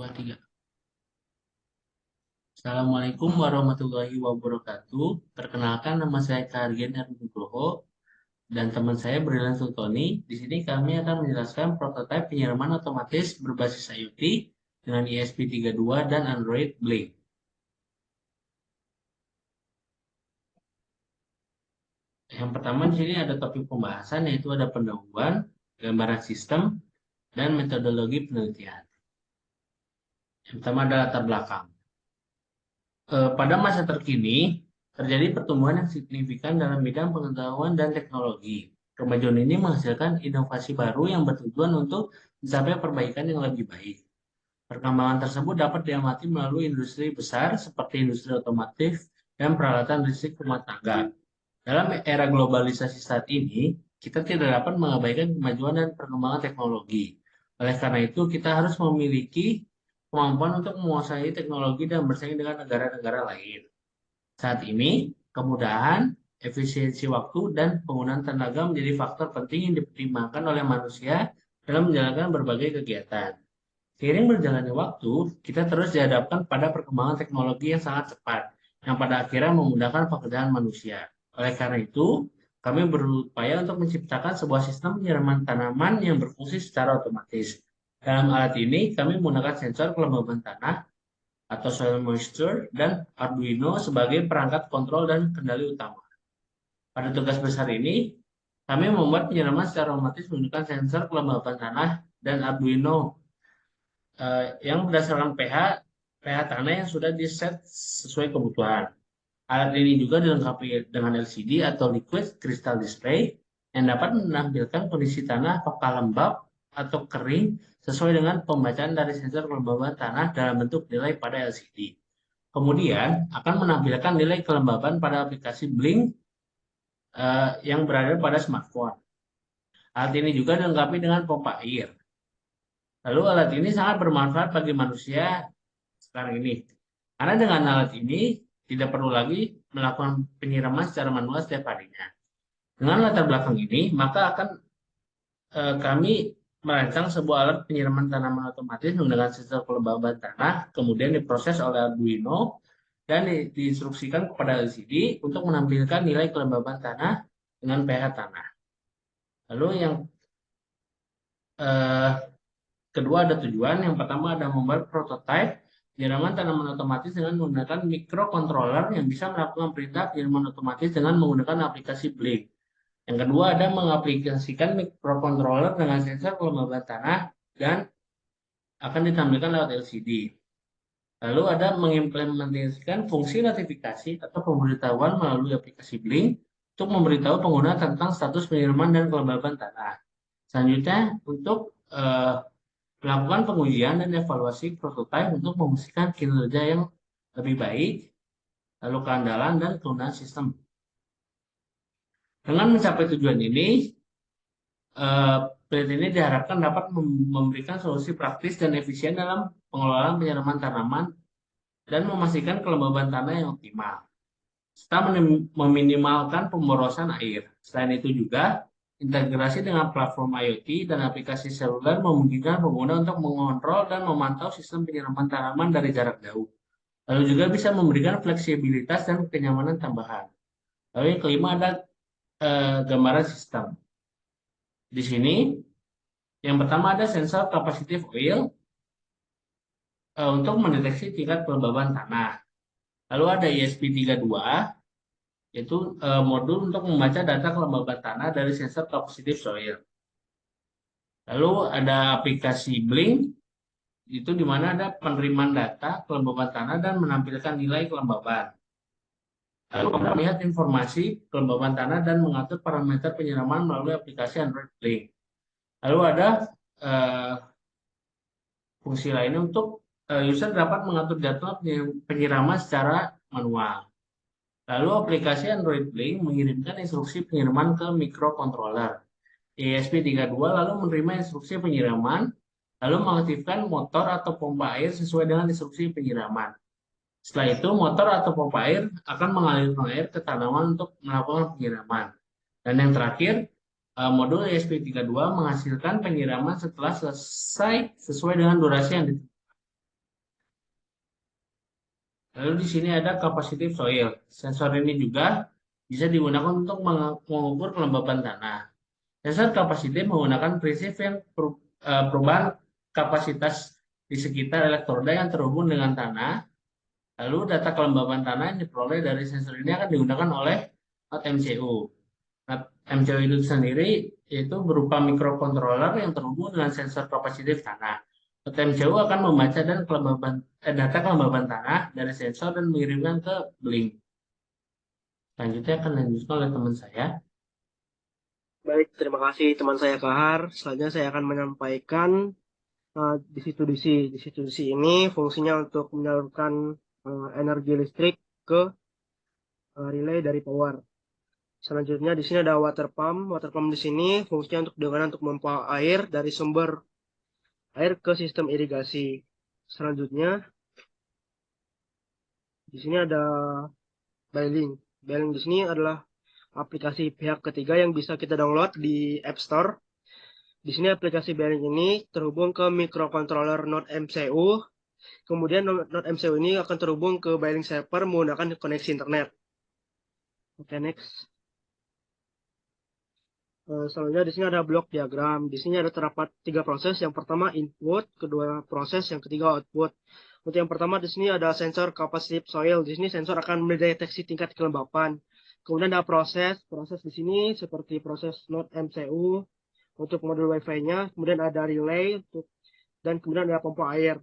Dua, tiga. Assalamualaikum warahmatullahi wabarakatuh. Perkenalkan, nama saya Kargen Nugroho dan teman saya Brilan Sultoni. Di sini kami akan menjelaskan prototipe penyiraman otomatis berbasis IoT dengan ESP32 dan Android Blink. Yang pertama di sini ada topik pembahasan, yaitu ada pendahuluan, gambaran sistem, dan metodologi penelitian. Yang pertama ada latar belakang. Pada masa terkini, terjadi pertumbuhan yang signifikan dalam bidang pengetahuan dan teknologi. Kemajuan ini menghasilkan inovasi baru yang bertujuan untuk mencapai perbaikan yang lebih baik. Perkembangan tersebut dapat diamati melalui industri besar seperti industri otomotif dan peralatan listrik rumah tangga. Dalam era globalisasi saat ini, kita tidak dapat mengabaikan kemajuan dan perkembangan teknologi. Oleh karena itu, kita harus memiliki kemampuan untuk menguasai teknologi dan bersaing dengan negara-negara lain. Saat ini, kemudahan, efisiensi waktu, dan penggunaan tenaga menjadi faktor penting yang dipertimbangkan oleh manusia dalam menjalankan berbagai kegiatan. Seiring berjalannya waktu, kita terus dihadapkan pada perkembangan teknologi yang sangat cepat, yang pada akhirnya memudahkan pekerjaan manusia. Oleh karena itu, kami berupaya untuk menciptakan sebuah sistem penyiraman tanaman yang berfungsi secara otomatis. Dalam alat ini, kami menggunakan sensor kelembaban tanah atau soil moisture dan Arduino sebagai perangkat kontrol dan kendali utama. Pada tugas besar ini, kami membuat penyiraman secara otomatis menggunakan sensor kelembaban tanah dan Arduino yang berdasarkan pH tanah yang sudah di-set sesuai kebutuhan. Alat ini juga dilengkapi dengan LCD atau Liquid Crystal Display yang dapat menampilkan kondisi tanah apakah lembab atau kering sesuai dengan pembacaan dari sensor kelembaban tanah dalam bentuk nilai pada LCD. Kemudian akan menampilkan nilai kelembaban pada aplikasi Blink yang berada pada smartphone. Alat ini juga dilengkapi dengan pompa air. Lalu alat ini sangat bermanfaat bagi manusia sekarang ini. Karena dengan alat ini tidak perlu lagi melakukan penyiraman secara manual setiap harinya. Dengan latar belakang ini, maka akan kami merancang sebuah alat penyiraman tanaman otomatis menggunakan sensor kelembaban tanah, kemudian diproses oleh Arduino dan diinstruksikan kepada LCD untuk menampilkan nilai kelembaban tanah dengan pH tanah. Lalu yang eh, kedua ada tujuan. Yang pertama ada membuat prototipe penyiraman tanaman otomatis dengan menggunakan microcontroller yang bisa melakukan perintah penyiraman otomatis dengan menggunakan aplikasi Blink. Yang kedua ada mengaplikasikan microcontroller dengan sensor kelembaban tanah dan akan ditampilkan lewat LCD. Lalu ada mengimplementasikan fungsi notifikasi atau pemberitahuan melalui aplikasi Blink untuk memberitahu pengguna tentang status penyiraman dan kelembaban tanah. Selanjutnya untuk melakukan pengujian dan evaluasi prototipe untuk memastikan kinerja yang lebih baik, lalu keandalan dan kegunaan sistem. Dengan mencapai tujuan ini, peneliti ini diharapkan dapat memberikan solusi praktis dan efisien dalam pengelolaan penyiraman tanaman dan memastikan kelembaban tanah yang optimal, serta meminimalkan pemborosan air. Selain itu juga, integrasi dengan platform IoT dan aplikasi seluler memungkinkan pengguna untuk mengontrol dan memantau sistem penyiraman tanaman dari jarak jauh. Lalu juga bisa memberikan fleksibilitas dan kenyamanan tambahan. Lalu yang kelima ada gambaran sistem. Di sini, yang pertama ada sensor capacitive oil untuk mendeteksi tingkat kelembaban tanah. Lalu ada ESP32, yaitu modul untuk membaca data kelembaban tanah dari sensor capacitive soil. Lalu ada aplikasi Blink, itu di mana ada penerimaan data kelembaban tanah dan menampilkan nilai kelembaban. Lalu melihat informasi kelembaban tanah dan mengatur parameter penyiraman melalui aplikasi Android Blink. Lalu ada uh, fungsi lainnya untuk user dapat mengatur jadwal penyiraman secara manual. Lalu aplikasi Android Blink mengirimkan instruksi penyiraman ke microcontroller ESP32 lalu menerima instruksi penyiraman, lalu mengaktifkan motor atau pompa air sesuai dengan instruksi penyiraman. Setelah itu, motor atau pompa air akan mengalirkan air ke tanaman untuk melakukan penyiraman. Dan yang terakhir, modul ESP32 menghasilkan penyiraman setelah selesai sesuai dengan durasi yang ditentukan. Lalu di sini ada capacitive soil. Sensor ini juga bisa digunakan untuk mengukur kelembapan tanah. Sensor kapasitif menggunakan prinsip yang perubahan kapasitas di sekitar elektroda yang terhubung dengan tanah. Lalu data kelembapan tanah yang diperoleh dari sensor ini akan digunakan oleh not MCU. Not MCU itu sendiri yaitu berupa mikrokontroler yang terhubung dengan sensor kapasitif tanah. Not MCU akan membaca dan data kelembapan tanah dari sensor dan mengirimkan ke Blink. Selanjutnya akan dilanjutkan oleh teman saya. Baik, terima kasih teman saya Kahar. Selanjutnya saya akan menyampaikan DC-to-DC. DC-to-DC ini fungsinya untuk menyalurkan energi listrik ke relay dari power. Selanjutnya di sini ada water pump. Water pump di sini fungsinya untuk digunakan untuk memompa air dari sumber air ke sistem irigasi. Selanjutnya di sini ada Bailing. Bailing di sini adalah aplikasi pihak ketiga yang bisa kita download di App Store. Di sini aplikasi Bailing ini terhubung ke microcontroller Node MCU. Kemudian Node MCU ini akan terhubung ke Bailing server menggunakan koneksi internet. Oke, next. Selanjutnya di sini ada blok diagram. Di sini ada terdapat tiga proses. Yang pertama input, kedua proses, yang ketiga output. Untuk yang pertama di sini ada sensor capacitive soil. Di sini sensor akan mendeteksi tingkat kelembapan. Kemudian ada proses. Proses di sini seperti proses node MCU untuk modul Wi-Fi-nya. Kemudian ada relay dan kemudian ada pompa air.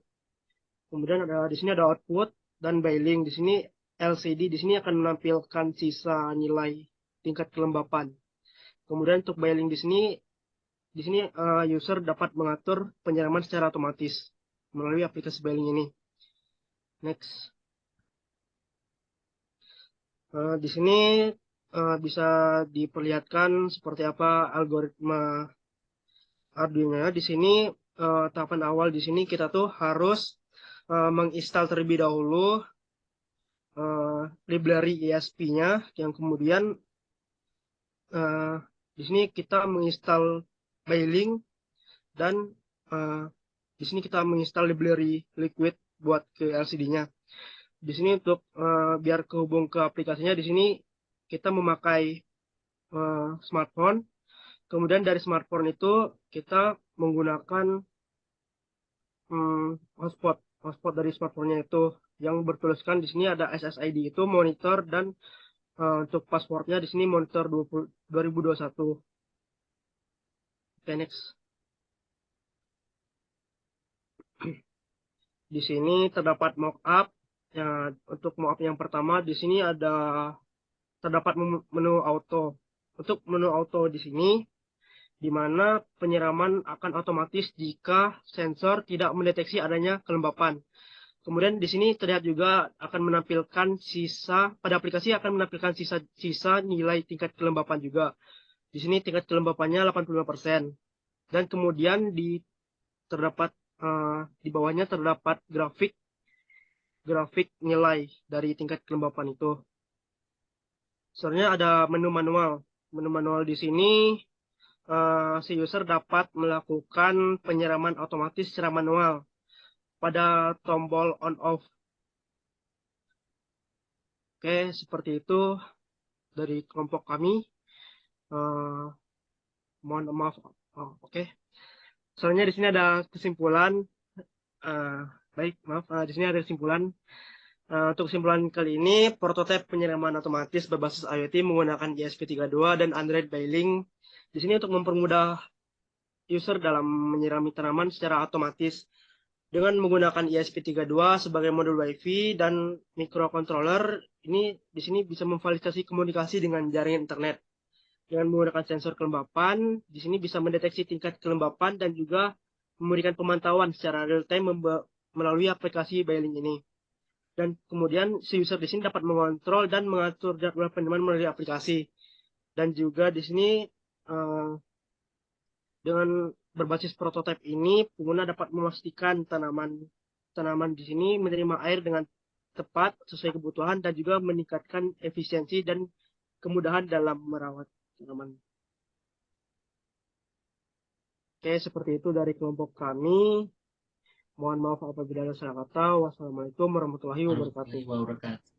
Kemudian di sini ada output dan bailing. Di sini LCD di sini akan menampilkan sisa nilai tingkat kelembapan. Kemudian untuk bailing di sini user dapat mengatur penyiraman secara otomatis melalui aplikasi bailing ini. Next. Di sini bisa diperlihatkan seperti apa algoritma Arduino. Di sini tahapan awal di sini kita tuh harus menginstal terlebih dahulu library ESP-nya, yang kemudian di sini kita menginstal bailing dan di sini kita menginstal library liquid buat ke LCD-nya. Di sini untuk biar kehubung ke aplikasinya, di sini kita memakai smartphone. Kemudian dari smartphone itu kita menggunakan hotspot. Hotspot dari smartphone-nya itu yang bertuliskan di sini ada SSID itu monitor, dan untuk passwordnya di sini monitor 2021. Oke, next. Di sini terdapat mockup. Ya, untuk mockup yang pertama di sini terdapat menu auto. Untuk menu auto di sini, di mana penyiraman akan otomatis jika sensor tidak mendeteksi adanya kelembapan. Kemudian di sini terlihat juga akan menampilkan pada aplikasi akan menampilkan sisa nilai tingkat kelembapan juga. Di sini tingkat kelembapannya 85%. Dan kemudian terdapat di bawahnya terdapat grafik nilai dari tingkat kelembapan itu. Sebenarnya ada menu manual. Menu manual di sini si user dapat melakukan penyiraman otomatis secara manual pada tombol on off. Oke, seperti itu dari kelompok kami. Mohon maaf. Oke. Soalnya di sini ada kesimpulan. Baik, maaf. Di sini ada kesimpulan. Untuk kesimpulan kali ini, prototipe penyiraman otomatis berbasis IoT menggunakan ESP32 dan Android Bailing. Di sini untuk mempermudah user dalam menyirami tanaman secara otomatis dengan menggunakan ESP32 sebagai modul Wi-Fi dan microcontroller. Ini di sini bisa memfasilitasi komunikasi dengan jaringan internet. Dengan menggunakan sensor kelembapan, di sini bisa mendeteksi tingkat kelembapan dan juga memberikan pemantauan secara real time melalui aplikasi Bailing ini. Dan kemudian si user di sini dapat mengontrol dan mengatur jadwal penyiraman melalui aplikasi. Dan juga di sini dengan berbasis prototipe ini, pengguna dapat memastikan tanaman di sini menerima air dengan tepat sesuai kebutuhan dan juga meningkatkan efisiensi dan kemudahan dalam merawat tanaman. Oke, seperti itu dari kelompok kami. Mohon maaf apabila ada salah kata. Wassalamualaikum warahmatullahi wabarakatuh. Warahmatullahi wabarakatuh.